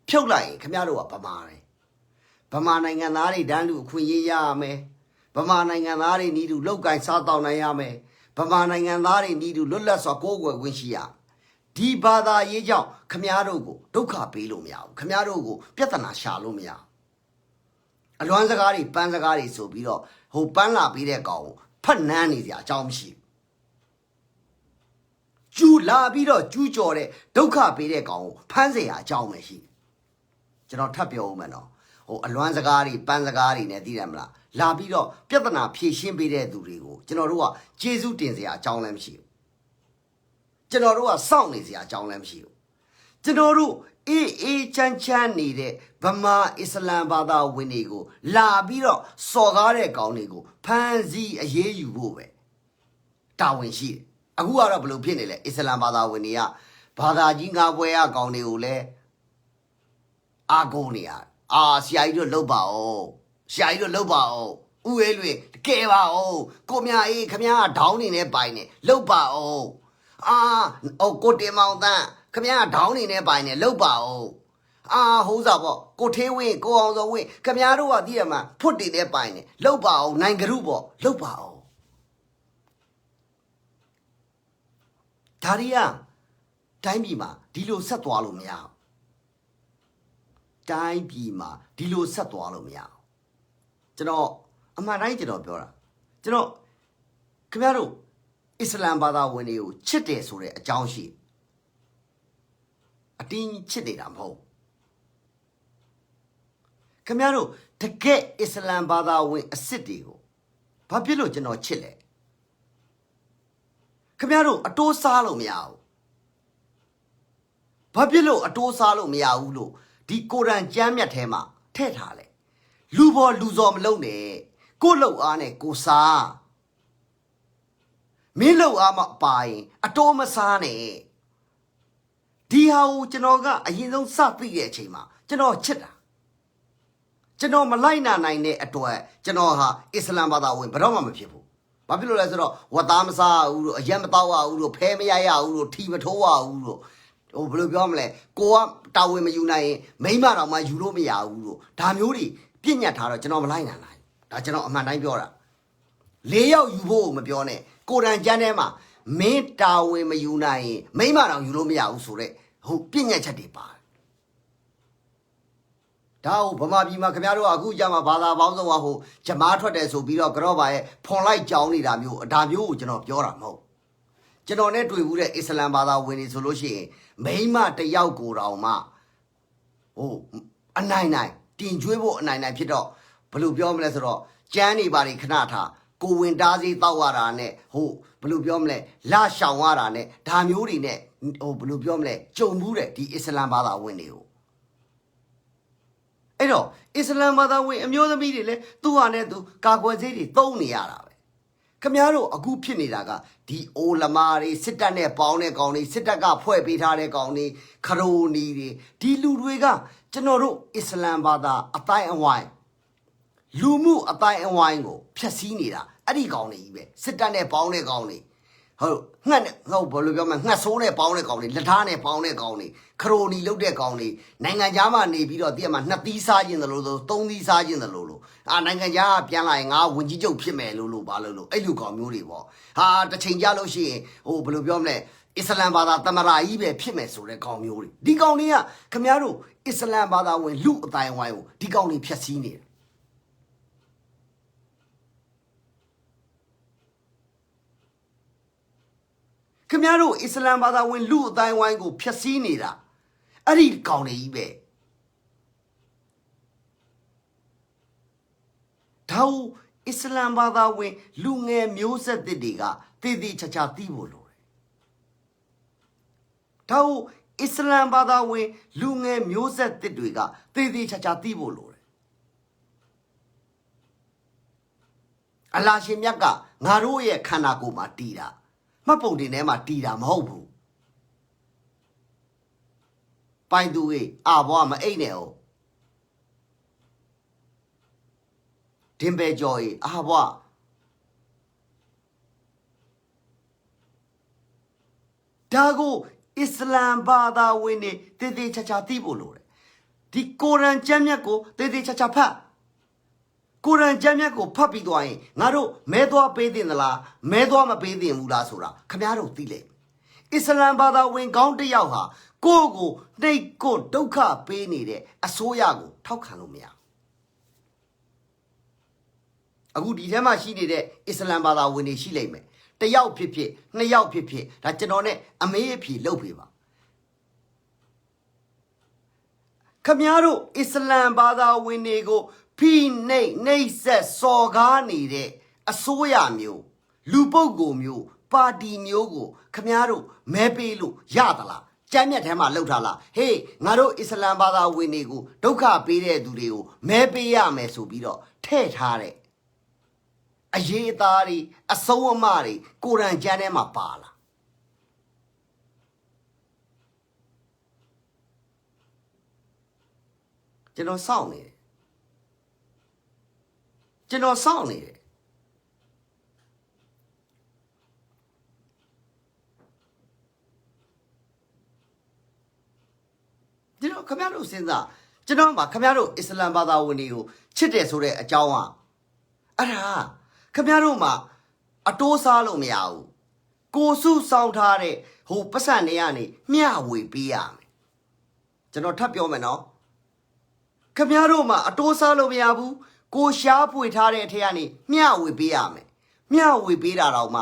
ဖြုတ်လိုက်ရင်ခမရတို့ကဗမာတယ်ဗမာနိုင်ငံသားတွေတန်းလူအခွင့်အရေးရရမယ်ဗမာနိုင်ငံသားတွေဤသူလောက်ကင်စားတောင်းနိုင်ရမယ်ဗမာနိုင်ငံသားတွေဤသူလွတ်လပ်စွာကိုးကွယ်ခွင့်ရှိရဒီဘာသာရေးကြောင့်ခမရတို့ကိုဒုက္ခပေးလို့မရဘူးခမရတို့ကိုပြဿနာရှာလို့မရဘူးအလွမ်းစကားတွေပန်းစကားတွေဆိုပြီးတော့ဟိုပန်းလာပြီးတဲ့ကောင်ဖတ်နန်းနေစရာအကြောင်းမရှိကျူလာပြီးတော့ကျူးကြော်တဲ့ဒုက္ခပေးတဲ့ကောင်ကိုဖမ်းเสียအကြောင်းပဲရှိကျွန်တော်ထပ်ပြောဦးမယ်နော်ဟိုအလွမ်းစကားတွေပန်းစကားတွေနဲ့သိတယ်မလားလာပြီးတော့ပြဿနာဖြေရှင်းပေးတဲ့သူတွေကိုကျွန်တော်တို့ကကျေးဇူးတင်စရာအကြောင်းလည်းမရှိဘူးကျွန်တော်တို့ကစောင့်နေစရာအကြောင်းလည်းမရှိဘူးကျွန်တော်တို့အေးချမ်းနေတဲ့ဗမာအစ္စလမ်ဘာသာဝင်တွေကိုလာပြီးတော့စော်ကားတဲ့ကောင်တွေကိုဖမ်းဆီးအရေးယူဖို့ပဲတာဝန်ရှိတယ်အခုကတော့ဘယ်လိုဖြစ်နေလဲအစ္စလမ်ဘာသာဝင်တွေကဘာသာကြီးငါးပွဲရကောင်တွေကိုလည်းအာကုန်နေရဆရာကြီးတို့လှုပ်ပါဦးဆရာကြီးတို့လှုပ်ပါဦးဥရဲလွင်ကဲပါဦးကိုမြအေးခမရဒေါင်းနေနဲ့ပိုင်နေလှုပ်ပါဦးကိုတင်မောင်တန်းခမရဒေါင်းနေနဲ့ပိုင်နေလှုပ်ပါဦးဟိုးစားပေါ့ကိုထေးဝင်းကိုအောင်စောဝင်းခမရတို့ကသိရမှာဖွတ်တင်နဲ့ပိုင်နေလှုပ်ပါဦးနိုင်ကြရုပေါ့လှုပ်ပါဦးဒါရီယာတိုင်းပြည်မှာဒီလိုဆက်သွားလို့မရဘူးတိုင်းပြည်မှာဒီလိုဆက်သွားလို့မရဘူးကျွန်တော်အမှန်တိုင်းကျွန်တော်ပြောတာကျွန်တော်ခင်ဗျားတို့အစ္စလမ်ဘာသာဝင်တွေကိုချစ်တယ်ဆိုတဲ့အကြောင်းရှိအတင်းချစ်နေတာမဟုတ် ခမရတို့တကယ်အစ္စလမ်ဘာသာဝင်အစ်စ်တွေကိုဘာဖြစ်လို့ကျွန်တော်ချစ်လဲခမရတို့အတိုးစားလို့မရဘူးဘာဖြစ်လို့အတိုးစားလို့မရဘူးလို့ဒီကိုရန်ကျမ်းမြတ်ထဲမှာထည့်ထားလဲလူပေါ်လူစော်မလုပ်နဲ့ကိုလှုပ်အားနဲ့ကိုစားမင်းလှုပ်အားမပါရင်အတိုးမစားနဲ့ဒီဟာကိုကျွန်တော်ကအရင်ဆုံးစသိတဲ့အချိန်မှာကျွန်တော်ချစ်တာကျွန်တော်မလိုက်နိုင်တဲ့အတွက်ကျွန်တော်ဟာအစ္စလမ်ဘာသာဝင်ဘယ်တော့မှမဖြစ်ဘူးဘာဖြစ်လို့လဲဆိုတော့ဝတ်သားမစားဘူးလို့အရက်မတောက်ရဘူးလို့ဖဲမရရဘူးလို့ထီမထိုးရဘူးလို့ဘယ်လိုပြောမလဲကိုကတာဝန်မယူနိုင်ရင်မိမတော်မှယူလို့မရဘူးလို့ဒါမျိုးတွေပြညတ်ထားတော့ကျွန်တော်မလိုက်နိုင်ဒါကျွန်တော်အမှန်တိုင်းပြောတာ၄ယောက်ယူဖို့မပြောနဲ့ကိုရန်ကျမ်းထဲမှာမင်းတာဝန်မယူနိုင်ရင်မိမတော်ယူလို့မရဘူးဆိုတဲ့ဟုတ်ပြညတ်ချက်တွေပါတယ်ဒါဟုတ်ဗမာပြည်မှာခင်ဗျားတို့ကအခုကြမှာဘာသာပေါင်းစုံကဟိုဂျမားထွက်တယ်ဆိုပြီးတော့ကြော့ပါရဲ့ဖွန်လိုက်ကြောင်းနေတာမျိုးဒါမျိုးကိုကျွန်တော်ပြောတာမဟုတ်ကျွန်တော်နဲ့တွေ့ဘူးတဲ့အစ္စလမ်ဘာသာဝင်တွေဆိုလို့ရှိရင်မိန်းမတယောက်ကိုတောင်မှဟိုအနိုင်တင်ကျွေးဖို့အနိုင်ဖြစ်တော့ဘယ်လိုပြောမလဲဆိုတော့ကျန်းနေပါလေခဏထားကိုဝင်တားစီတောက်ရတာနဲ့ဟိုဘယ်လိုပြောမလဲလရှောင်ရတာနဲ့ဒါမျိုးတွေနဲ့ဟိုဘယ်လိုပြောမလဲကြုံဘူးတဲ့ဒီအစ္စလမ်ဘာသာဝင်တွေကိုအဲ့တော့အစ္စလမ်ဘာသာဝင်အမျိုးသမီးတွေလည်းသူ့ဟာနဲ့သူကာကွယ်ဆေးတွေသုံးနေရတာပဲခင်ဗျားတို့အခုဖြစ်နေတာကဒီအိုလမာတွေစစ်တပ်နဲ့ပေါင်းတဲ့ကောင်တွေစစ်တပ်ကဖွဲ့ပေးထားတဲ့ကောင်တွေခရိုနီတွေဒီလူတွေကကျွန်တော်တို့အစ္စလမ်ဘာသာအတိုင်းအဝိုင်းလူမှုအတိုင်းအဝိုင်းကိုဖျက်ဆီးနေတာအဲ့ဒီကောင်တွေကြီးပဲစစ်တပ်နဲ့ပေါင်းတဲ့ကောင်တွေဟုတ်ငှက်ဘယ်လိုပြောမလဲငှက်ဆိုးနဲ့ပေါင်းတဲ့ကောင်တွေလက်ထားနဲ့ပေါင်းတဲ့ကောင်တွေခရိုနီလုပ်တဲ့ကောင်တွေနိုင်ငံခြားမှာနေပြီးတော့တည့်မှာ2သီးစားခြင်းသလို3သီးစားခြင်းသလိုနိုင်ငံခြားကပြန်လာရင်ငါဝင်ကြီးချုပ်ဖြစ်မယ်လို့ဘာလို့အဲ့လူကောင်မျိုးတွေပေါ့ဟာတစ်ချိန်ကြလို့ရှိရင်ဟိုဘယ်လိုပြောမလဲအစ္စလမ်ဘာသာတမရာကြီးပဲဖြစ်မယ်ဆိုတဲ့ကောင်မျိုးတွေဒီကောင်တွေကခင်ဗျားတို့အစ္စလမ်ဘာသာဝင်လူအတိုင်းဝိုင်းကိုဒီကောင်တွေဖျက်ဆီးနေတယ်ခင်ဗျားတို့အစ္စလမ်ဘာသာဝင်လူအတိုင်းဝိုင်းကိုဖျက်ဆီးနေတာအဲ့ဒီကောင်တွေကြီးပဲဒါဟုအစ္စလမ်ဘာသာဝင်လူငယ်မျိုးဆက်သစ်တွေကတည်တည်ချာချာသိဖို့လိုတယ်ဒါဟုအစ္စလမ်ဘာသာဝင်လူငယ်မျိုးဆက်သစ်တွေကတည်တည်ချာချာသိဖို့လိုတယ်အလာရှင်မြတ်ကငါတို့ရဲ့ခန္ဓာကိုယ်မှာတည်တာမှတ်ပုံတင်ထဲမှာတည်တာမဟုတ်ဘူးပိုင်သူကြီးဘွားမအိတ်နဲ့哦ဒင်ပဲကျော်ကြီးဘွားဒါကိုအစ္စလမ်ဘာသာဝင်တွေတည်တည်ချာချာသိဖို့လိုတယ်ဒီကိုရန်ကျမ်းမြတ်ကိုတည်တည်ချာချာဖတ်ကိုရန်ကျမ်းမြတ်ကိုဖတ်ပြီးသွားရင်ငါတို့မဲသွားပေးတင်သလားမဲသွားမပေးတင်ဘူးလားဆိုတာခင်ဗျားတို့သိလေအစ္စလမ်ဘာသာဝင်ကောင်းတစ်ယောက်ဟာကိုနှိတ်ကိုဒုက္ခပေးနေတဲ့အစိုးရကိုထောက်ခံလို့မရအခုဒီထဲမှာရှိနေတဲ့အစ္စလမ်ဘာသာဝင်တွေရှိလိမ့်မယ်တစ်ယောက်ဖြစ်ဖြစ်နှစ်ယောက်ဖြစ်ဖြစ်ဒါကျွန်တော်နဲ့အမေးအဖြေလုပ်ပေးပါခင်ဗျားတို့အစ္စလမ်ဘာသာဝင်တွေကိုဖိနှိပ်ဆက်စော်ကားနေတဲ့အစိုးရမျိုးလူပုဂ္ဂိုလ်မျိုးပါတီမျိုးကိုခင်ဗျားတို့မဲပေးလို့ရသလားကျမ်းမြတ်ထဲမှာလှုပ်ထားလားဟေးငါတို့အစ္စလမ်ဘာသာဝင်တွေကိုဒုက္ခပေးတဲ့သူတွေကိုမဲပေးရမယ်ဆိုပြီးတော့ထည့်ထားတဲ့အရေးအသားတွေအဆုံးအမတွေကိုရန်ကျမ်းထဲမှာပါလားကျွန်တော်စောင့်နေတယ်ကျွန်တော်စောင့်နေတယ်ကျွန်တော်ခင်ဗျားတို့စဉ်းစားကျွန်တော်မှာခင်ဗျားတို့အစ္စလမ်ဘာသာဝင်တွေကိုချစ်တယ်ဆိုတဲ့အကြောင်းကအဲ့ဒါခင်ဗျားတို့မှာအတိုးစားလို့မရဘူးကိုစုစောင်းထားတဲ့ဟိုပတ်စံတွေကနေမျှဝေပေးရမယ်ကျွန်တော်ထပ်ပြောမယ်နော်ခင်ဗျားတို့မှာအတိုးစားလို့မရဘူးကိုရှားဖွေထားတဲ့အထက်ကနေမျှဝေပေးရမယ်မျှဝေပေးတာတော့မှ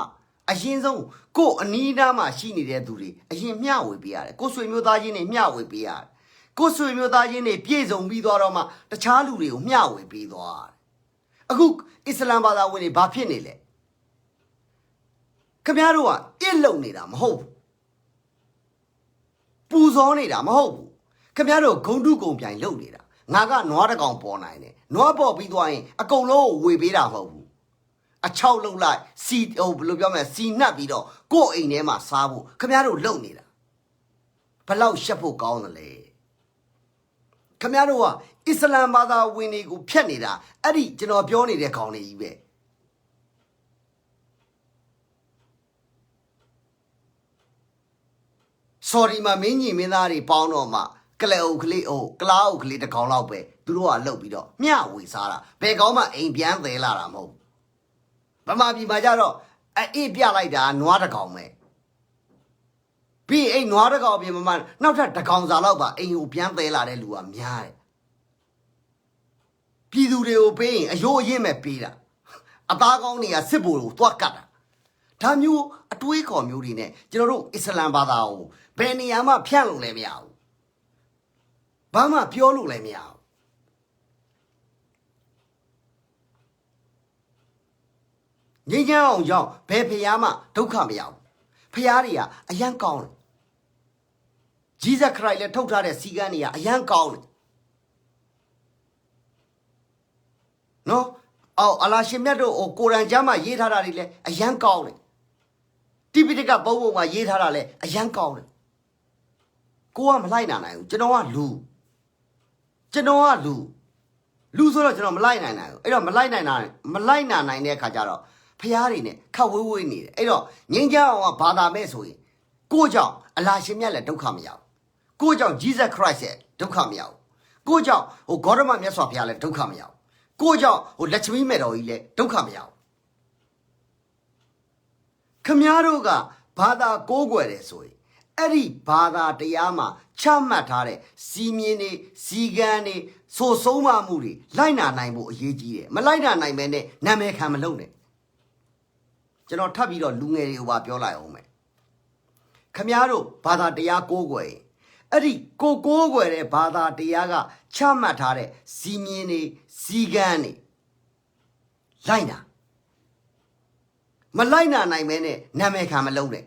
အရင်ဆုံးကိုအနီးနားမှာရှိနေတဲ့သူတွေအရင်မျှဝေပေးရတယ်ကိုဆွေမျိုးသားချင်းတွေမျှဝေပေးရတယ် ကိုဆွေမျိုးသားချင်းတွေပြည့်စုံပြီးသွားတော့မှတခြားလူတွေကိုမျှဝေပေးသွားတယ်အခုအစ္စလမ်ဘာသာဝင်တွေဘာဖြစ်နေလဲခင်ဗျားတို့ကအစ်လုံနေတာမဟုတ်ဘူးပူဇော်နေတာမဟုတ်ဘူးခင်ဗျားတို့ဂုံတုဂုံပြိုင်လုပ်နေတာငါကနွားတကောင်ပေါ်နိုင်တယ်နွားပေါ်ပြီးသွားရင်အကုန်လုံးကိုဝေပေးတာမဟုတ်ဘူးအချောက်လုံးလိုက်စီဘယ်လိုပြောမလဲစီနှက်ပြီးတော့ကိုယ့်အိမ်ထဲမှာစားဖို့ခင်ဗျားတို့လုပ်နေတာဘလောက်ရှက်ဖို့ကောင်းတယ်လေခင်ဗျားတို့ကအစ္စလမ်ဘာသာဝင်တွေကိုဖျက်နေတာအဲ့ဒီကျွန်တော်ပြောနေတဲ့ခေါင်းတွေကြီးပဲဆော်ဒီမှာမင်းကြီးမင်းသားတွေပေါင်းတော့မှကလဲအုပ်ကလေးကလားအုပ်ကလေးတစ်ကောင်လောက်ပဲသူတို့ကလှုပ်ပြီးတော့မျှဝေစားတာဘယ်ကောင်မှအိမ်ပြန်သေးလာတာမဟုတ်ဗမာပြည်မှာကြတော့အေးပြလိုက်တာနွားတစ်ကောင်ပဲပြီးအိမ်နွားတစ်ကောင်ပြင်မှာနောက်ထပ်တစ်ကောင်စာလောက်ပါအိမ်ကိုပြန်သေးလာတဲ့လူကများတယ်ပြည်သူတွေကိုပေးရင်အယိုးအရင်မဲ့ပေးတာအသားကောင်းတွေကစစ်ဘိုလ်ကိုသွားကတ်တာဒါမျိုးအတွေးခေါ်မျိုးတွေနဲ့ကျွန်တော်တို့အစ္စလမ်ဘာသာကိုဘယ်နေရာမှဖြန့်လို့လည်းမရဘူးဘာမှပြောလို့လည်းမရဘူးငြိမ်းချမ်းအောင်ကြောင့်ဘယ်ဖျားမှဒုက္ခမရဘူးဖျားတွေကအယံကောင်းတယ်ဂျီဇက်ခရိုင်လည်းထုတ်ထားတဲ့စီကန်းတွေကအယံကောင်းတယ်နော်အလာရှင်မြတ်တို့ကိုရန်ကျမ်းမှာရေးထားတာတွေလည်းအယံကောင်းတယ်တိပိဋကဘုံဘုံမှာရေးထားတာလည်းအယံကောင်းတယ်ကိုကမလိုက်နိုင်ဘူးကျွန်တော်ကလူဆိုတော့ကျွန်တော်မလိုက်နိုင်ဘူးအဲ့တော့မလိုက်နိုင်တဲ့အခါကျတော့ဖျားတွေနဲ့ခတ်ဝေးနေတယ်အဲ့တော့ငင်းကြအောင်ကဘာသာမဲ့ဆိုရင်ကိုကြောင့်အလာရှင်မြတ်လည်းဒုက္ခမရဘူးကိုကြောင့် Jesus Christ ရဲ့ဒုက္ခမရဘူးကိုကြောင့်ဂေါရမမြတ်စွာဘုရားလည်းဒုက္ခမရဘူးကိုကြောင့်လက်ချမီးမဲ့တော်ကြီးလည်းဒုက္ခမရဘူးခမားတို့ကဘာသာကိုးကွယ်တယ်ဆိုရင်အဲ့ဒီဘာသာတရားမှာချမှတ်ထားတဲ့စီမင်းတွေစီကံတွေဆိုဆုံးမမှုတွေလိုက်နာနိုင်ဖို့အရေးကြီးတယ်မလိုက်နာနိုင်မဲနဲ့နာမည်ခံမလုပ်နဲ့ကျွန်တော်ထပ်ပြီးတော့လူငယ်တွေကိုပါပြောလိုက်အောင်မယ်ခမားတို့ဘာသာတရားကိုးကွယ်အဲ့ဒီကိုးကွယ်တဲ့ဘာသာတရားကချမှတ်ထားတဲ့စီမင်းတွေစီကံတွေလိုက်နာမလိုက်နာနိုင်မဲနဲ့နာမည်ခံမလုပ်နဲ့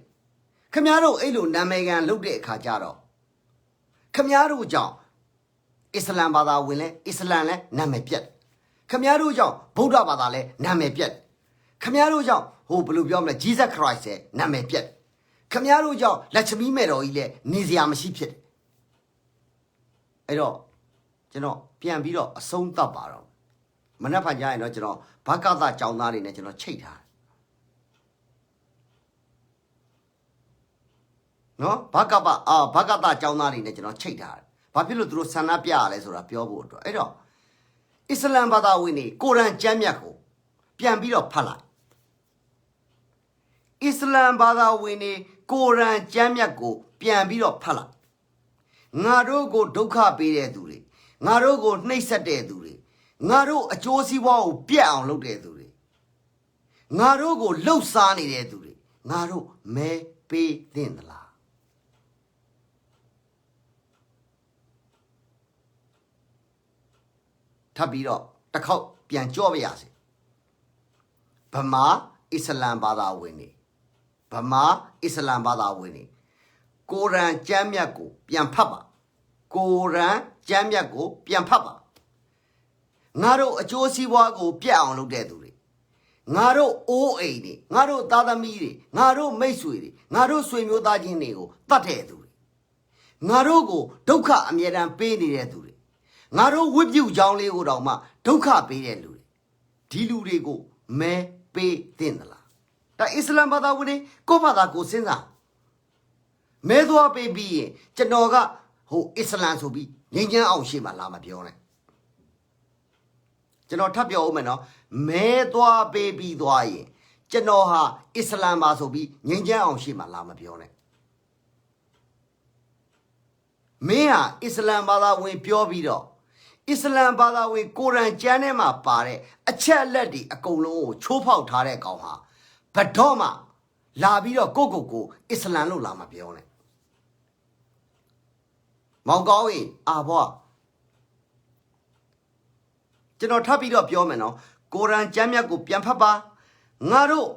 ခမားတို့အဲ့လိုနာမည်ခံလုပ်တဲ့အခါကျတော့ခမားတို့ကြောင့်အစ္စလမ်ဘာသာဝင်လဲအစ္စလမ်လဲနာမည်ပြတ်ခမားတို့ကြောင့်ဗုဒ္ဓဘာသာလဲနာမည်ပြတ်ခမားတို့ကြောင့်ဘယ်လိုပြောမလဲ Jesus Christ ရဲ့နာမည်ပြတ်ခမားတို့ကြောင့်လက်ချမီးမဲ့တော်ကြီးလဲနေစရာမရှိဖြစ်တယ်အဲ့တော့ကျွန်တော်ပြန်ပြီးတော့အဆုံးသတ်ပါတော့မနက်ဖြန်ကျရင်တော့ကျွန်တော်ဘကသကြောင်းသားတွေနဲ့ကျွန်တော်ချိတ်ထားနော်ဘကသကြောင်းသားတွေနဲ့ကျွန်တော်ချိတ်ထားတယ်ဘာဖြစ်လို့သူတို့ဆန္ဒပြရလဲဆိုတာပြောဖို့အတွက်အဲ့တော့အစ္စလမ်ဘာသာဝင်တွေကိုရန်ကျမ်းမြတ်ကိုပြန်ပြီးတော့ဖတ်လိုက်အစ္စလမ်ဘာသာဝင်တွေကိုရန်ကျမ်းမြတ်ကိုပြန်ပြီးတော့ဖတ်လိုက်ငါတို့ကိုဒုက္ခပေးတဲ့သူတွေငါတို့ကိုနှိပ်စက်တဲ့သူတွေငါတို့အကျိုးစီးပွားကိုပြတ်အောင်လုပ်တဲ့သူတွေငါတို့ကိုလှုပ်ရှားနေတဲ့သူတွေငါတို့မဲပေးသင့်သလားထပ်ပြီးတော့တစ်ခေါက်ပြန်ကြော့ပြရစီဗမာအစ္စလမ်ဘာသာဝင်တွေကိုရန်ကျမ်းမြတ်ကိုပြန်ဖတ်ပါကိုရန်ကျမ်းမြတ်ကိုပြန်ဖတ်ပါငါတို့အကျိုးစီးပွားကိုပြတ်အောင်လုပ်တဲ့သူတွေငါတို့အိုးအိမ်တွေငါတို့သားသမီးတွေငါတို့မိတ်ဆွေတွေငါတို့ဆွေမျိုးသားချင်းတွေကိုတတ်တဲ့သူတွေငါတို့ကိုဒုက္ခအမြဲတမ်းပေးနေတဲ့သူတွေငါတို့ဝိပုကြောင်းလေးကိုတောင်မှဒုက္ခပေးတဲ့လူတွေဒီလူတွေကိုမဲပေးသင့်သလားဒါအစ္စလမ်ဘာသာဝင်တွေကိုယ့်ဘာသာကိုစဉ်းစားမဲသွားပေးပြီးရင်ကျွန်တော်ကအစ္စလမ်ဆိုပြီးငြိမ်းချမ်းအောင်ရှေ့မှာလာမပြောနဲ့ကျွန်တော်ထပ်ပြောဦးမယ်နော်မဲသွားပေးပြီးသွားရင်ကျွန်တော်ဟာအစ္စလမ်ပါဆိုပြီးငြိမ်းချမ်းအောင်ရှေ့မှာလာမပြောနဲ့မင်းဟာအစ္စလမ်ဘာသာဝင်ပြောပြီးတော့အစ္စလမ်ဘာသာဝင်ကိုရန်ကျမ်းထဲမှာပါတဲ့အချက်အလက်တွေအကုန်လုံးကိုချိုးဖောက်ထားတဲ့ကောင်ဟာဘတော့မှလာပြီးတော့ကိုအစ္စလမ်လို့လာမပြောနဲ့ မောင်ကောင်းရင်အာဘွားကျွန်တော်ထပ်ပြီးတော့ပြောမယ်နော်ကုရ်အာန်ကျမ်းမြတ်ကိုပြန်ဖတ်ပါငါတို့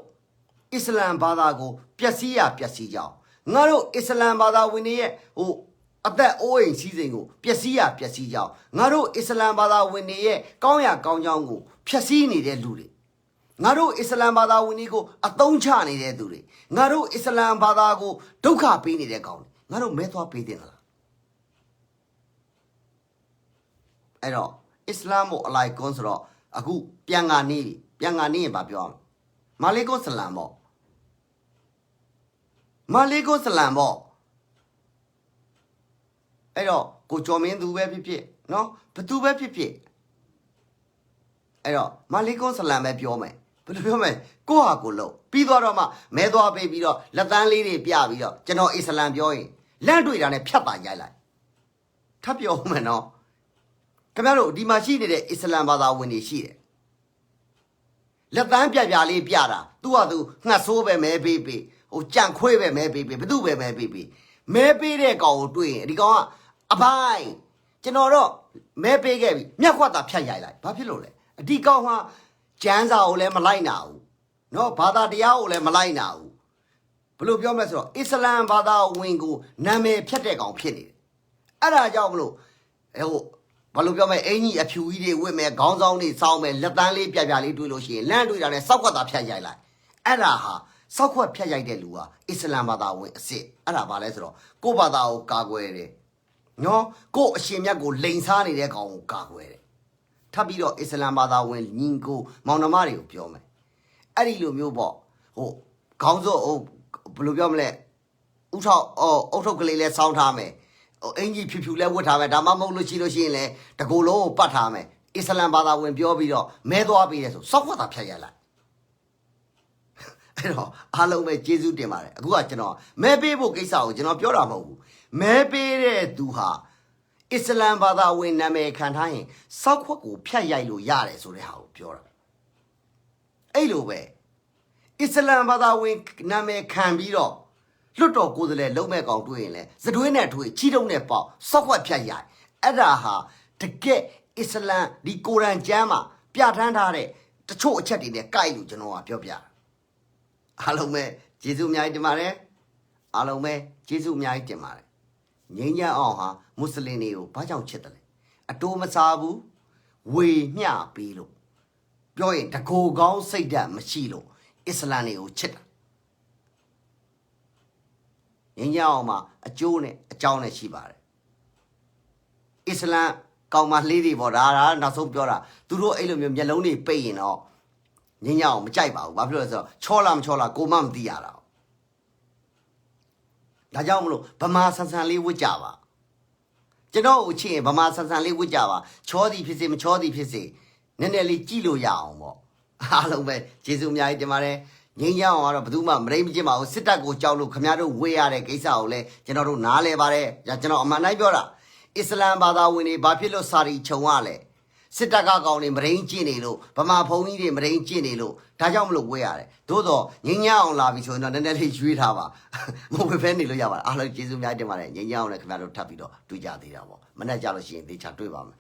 အစ္စလမ်ဘာသာကိုပျက်စီးရပျက်စီးကြအောင်ငါတို့အစ္စလမ်ဘာသာဝင်တွေရဲ့အသက်အိုးအိမ်စီးစိမ်ကိုပျက်စီးရပျက်စီးကြအောင်ငါတို့အစ္စလမ်ဘာသာဝင်တွေရဲ့ကောင်းရကောင်းကြောင်းကိုဖျက်ဆီးနေတဲ့လူတွေငါတို့အစ္စလမ်ဘာသာဝင်တွေကိုအသုံးချနေတဲ့သူတွေငါတို့အစ္စလမ်ဘာသာကိုဒုက္ခပေးနေတဲ့ကောင်တွေငါတို့မဲသွားပေးတင်လားအဲ့တော့အစ္စလာမ်ကိုအလိုက်ကွန်းဆိုတော့အခုပြန်ကနေရင်ဗာပြောအောင်မာလီကွန်ဆလမ်ပေါ့မာလီကွန်ဆလမ်ပေါ့အဲ့တော့ကိုကျော်မင်းသူပဲဖြစ်ဖြစ်နော်ဘသူပဲဖြစ်ဖြစ်အဲ့တော့မာလီကွန်ဆလမ်ပဲပြောမယ်ဘယ်လိုပြောမလဲကိုဟာကိုလို့ပြီးသွားတော့မှမဲသွားပေးပြီးတော့လက်တန်းလေးတွေပြပြီးတော့ကျွန်တော်အစ္စလမ်ပြောရင်လန့်တွေ့တာနဲ့ဖြတ်ပါရိုက်လိုက်ထပ်ပြောမယ်နော်ခင်ဗျားတို့ဒီမှာရှိနေတဲ့အစ္စလမ်ဘာသာဝင်တွေရှိတယ်လက်တန်းပြလေးပြတာသူ့ဟာသူငှက်ဆိုးပဲမဲပေးကြံခွေးပဲမဲပေးဘသူပဲမဲပေးမဲပေးတဲ့ကောင်ကိုတွေ့ရင်ဒီကောင်ကအပိုင်းကျွန်တော်တော့မဲပေးခဲ့ပြီမျက်ခွက်သာဖြတ်ရိုက်လိုက်ဘာဖြစ်လို့လဲအဒီကောင်ဟာကျမ်းစာကိုလည်းမလိုက်နာဘူးနော်ဘာသာတရားကိုလည်းမလိုက်နာဘူးဘယ်လိုပြောမလဲဆိုတော့အစ္စလမ်ဘာသာဝင်ကိုနာမည်ဖြတ်တဲ့ကောင်ဖြစ်နေတယ်အဲ့ဒါကြောင့်မလို့ဘာလို့ပြောမလဲအင်ကြီးအဖြူကြီးတွေဝတ်မယ်ခေါင်းဆောင်တွေစောင်းမယ်လက်တန်းလေးပြလေးတွေ့လို့ရှိရင်လန့်တွေ့တာနဲ့စောက်ခွက်သာဖြတ်ရိုက်လိုက်အဲ့ဒါဟာစောက်ခွက်ဖြတ်ရိုက်တဲ့လူဟာအစ္စလမ်ဘာသာဝင်အစ်စ်အဲ့ဒါဘာလဲဆိုတော့ကိုယ့်ဘာသာကိုကာကွယ်တယ်နော်ကိုယ့်အရှင်မြတ်ကိုလိန်စားနေတဲ့ကောင်ကိုကာကွယ်တယ်ထပ်ပြီးတော့အစ္စလမ်ဘာသာဝင်ညီကိုမောင်နှမတွေကိုပြောမယ်အဲ့ဒီလိုမျိုးပေါ့ခေါင်းစုပ်ဘယ်လိုပြောမလဲဥထောက်အုတ်ထုတ်ကလေးလဲစောင်းထားမယ်အင်ကြီးဖြူလဲဝတ်ထားမယ်ဒါမှမဟုတ်လို့ရှိရင်လဲတကူလုံးကိုပတ်ထားမယ်အစ္စလမ်ဘာသာဝင်ပြောပြီးတော့မဲသွားပြီးတယ်ဆိုစောက်ခွက်သာဖြတ်ရလိုက်အဲ့တော့အားလုံးပဲကျေးဇူးတင်ပါတယ်အခုကကျွန်တော်မဲပေးဖို့ကိစ္စကိုကျွန်တော်ပြောတာမဟုတ်ဘူးမဲပေးတဲ့သူဟာအစ္စလမ်ဘာသာဝင်နာမည်ခံထားရင်စောက်ခွက်ကိုဖြတ်ရိုက်လို့ရတယ်ဆိုတဲ့ဟာကိုပြောတာအဲ့လိုပဲအစ္စလမ်ဘာသာဝင်နာမည်ခံပြီးတော့လွတ်တော်ကိုယ်စားလှယ်လုံးမဲ့ကောင်တွေ့ရင်လဲစတွင်းနဲ့ထွေချီတုံးနဲ့ပေါက်စောက်ခွက်ဖြတ်ရိုက်အဲ့ဒါဟာတကယ်အစ္စလမ်ဒီကုရ်အာန်ကျမ်းမှာပြဋ္ဌာန်းထားတဲ့တချို့အချက်တွေနဲ့ကိုက်လို့ကျွန်တော်ကပြောပြတာအားလုံးပဲကျေးဇူးအများကြီးတင်ပါတယ်အားလုံးပဲကျေးဇူးအများကြီးတင်ပါတယ်ငြိမ်းချမ်းအောင်ဟာမွတ်စလင်တွေကိုဘာကြောင့်ချစ်တယ်လဲအတိုးမစားဘူးဝေမျှပေးလို့ပြောရင်တကိုယ်ကောင်းစိတ်ဓာတ်မရှိလို့အစ္စလမ်တွေကိုချစ်တာငြိမ်းချမ်းအောင်မှာအကျိုးနဲ့အကြောင်းနဲ့ရှိပါတယ်အစ္စလမ်ကောင်မလေးတွေပေါ့ဒါနောက်ဆုံးပြောတာသူတို့အဲ့လိုမျိုးမျက်လုံးတွေပိတ်ရင်တော့ငင်းညအောင်မကြိုက်ပါဘူးဘာဖြစ်လို့လဲဆိုတော့ချောလားမချောလားကိုမမသိရတာဒါကြောင့်မလို့ဗမာဆန်ဆန်လေးဝတ်ကြပါကျွန်တော်ကိုချစ်ရင်ဗမာဆန်ဆန်လေးဝတ်ကြပါချောသည်ဖြစ်စေမချောသည်ဖြစ်စေနည်းနည်းလေးကြည့်လို့ရအောင်ပေါ့အားလုံးပဲကျေးဇူးအများကြီးတင်ပါတယ်ငင်းညအောင်ကတော့ဘယ်သူမှမရိမ့်မကျင့်ပါဘူးစစ်တပ်ကိုကြောက်လို့ခင်ဗျားတို့ဝေးရတဲ့ကိစ္စကိုလည်းကျွန်တော်တို့နားလဲပါတယ်ကျွန်တော်အမှန်တိုင်းပြောတာအစ္စလမ်ဘာသာဝင်တွေဘာဖြစ်လို့စာရီခြုံရလဲစစ်တပ်ကကောင်တွေမရင်းကျင့်နေလို့ဗမာဘုံကြီးတွေမရင်းကျင့်နေလို့ဒါကြောင့်မလို့ဝေးရတယ်သို့တော့ငင်းညအောင်လာပြီဆိုရင်တော့နည်းနည်းလေးရွေးထားပါမဟုတ်ဘဲနေလို့ရပါတယ်အားလုံးကျေးဇူးများတင်ပါတယ်ငင်းညအောင်လည်းခင်ဗျားတို့ထပ်ပြီးတော့တွေ့ကြသေးတာပေါ့မနေ့ကျလို့ရှိရင်သေချာတွေ့ပါမယ်